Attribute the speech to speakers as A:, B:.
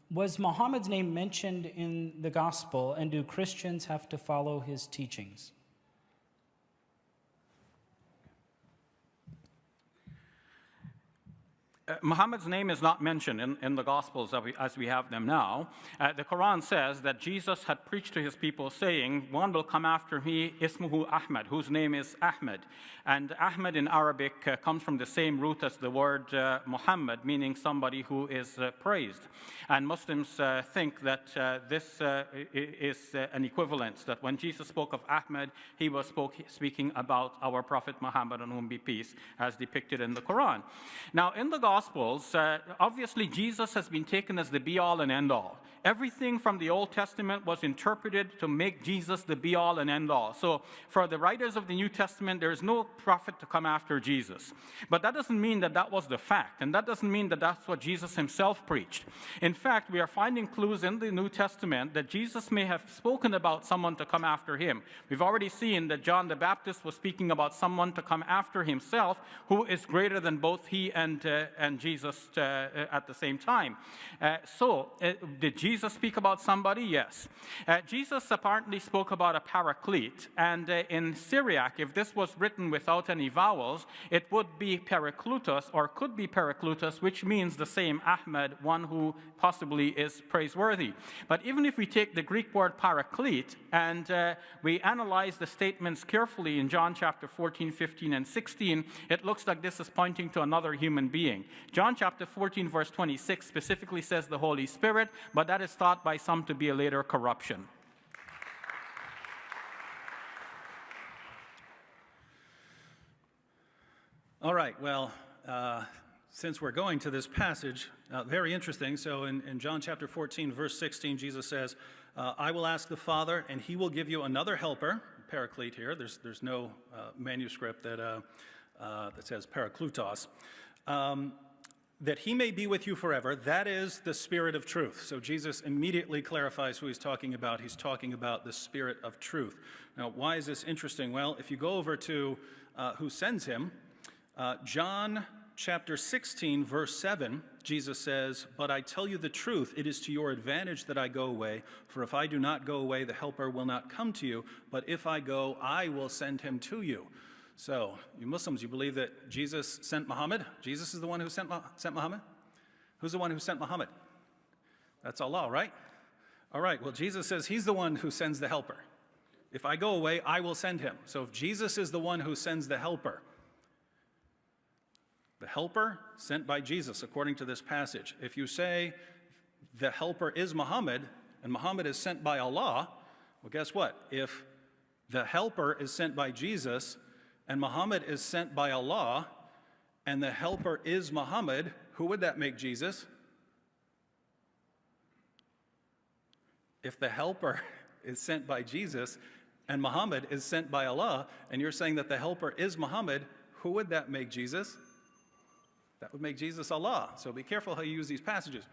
A: Was Muhammad's name mentioned in the gospel, and do Christians have to follow his teachings?
B: Muhammad's name is not mentioned in the Gospels as we have them now. The Quran says that Jesus had preached to his people saying, one will come after me, ismuhu Ahmad, whose name is Ahmed. And Ahmed in Arabic comes from the same root as the word Muhammad, meaning somebody who is praised. And Muslims think that this is an equivalence, that when Jesus spoke of Ahmed, he was speaking about our Prophet Muhammad, on whom be peace, as depicted in the Quran. Now, in the Gospels, obviously Jesus has been taken as the be-all and end-all. Everything from the Old Testament was interpreted to make Jesus the be-all and end-all. So for the writers of the New Testament, there is no prophet to come after Jesus. But that doesn't mean that that was the fact, and that doesn't mean that that's what Jesus himself preached. In fact, we are finding clues in the New Testament that Jesus may have spoken about someone to come after him. We've already seen that John the Baptist was speaking about someone to come after himself who is greater than both he and Jesus at the same time. Did Jesus speak about somebody? Yes. Jesus apparently spoke about a paraclete, and in Syriac, if this was written without any vowels, it would be paraklutos, or could be paraklutos, which means the same Ahmed, one who possibly is praiseworthy. But even if we take the Greek word paraclete and we analyze the statements carefully in John chapter 14, 15, and 16, it looks like this is pointing to another human being. John chapter 14, verse 26 specifically says the Holy Spirit, but that is thought by some to be a later corruption.
C: All right, well, since we're going to this passage, very interesting. So in John chapter 14, verse 16, Jesus says, I will ask the Father, and he will give you another helper, paraclete here. There's no manuscript that says paraklutos, that he may be with you forever. That is the Spirit of truth. So Jesus immediately clarifies who he's talking about. He's talking about the Spirit of truth. Now, why is this interesting? Well, if you go over to who sends him, John chapter 16, verse 7, Jesus says, but I tell you the truth, it is to your advantage that I go away. For if I do not go away, the Helper will not come to you. But if I go, I will send him to you. So, you Muslims, you believe that Jesus sent Muhammad? Jesus is the one who sent Muhammad? Who's the one who sent Muhammad? That's Allah, right? All right, well, Jesus says he's the one who sends the helper. If I go away, I will send him. So if Jesus is the one who sends the helper sent by Jesus, according to this passage, if you say the helper is Muhammad, and Muhammad is sent by Allah, well, guess what? If the helper is sent by Jesus, and Muhammad is sent by Allah, and the helper is Muhammad, who would that make Jesus? If the helper is sent by Jesus, and Muhammad is sent by Allah, and you're saying that the helper is Muhammad, who would that make Jesus? That would make Jesus Allah. So be careful how you use these passages.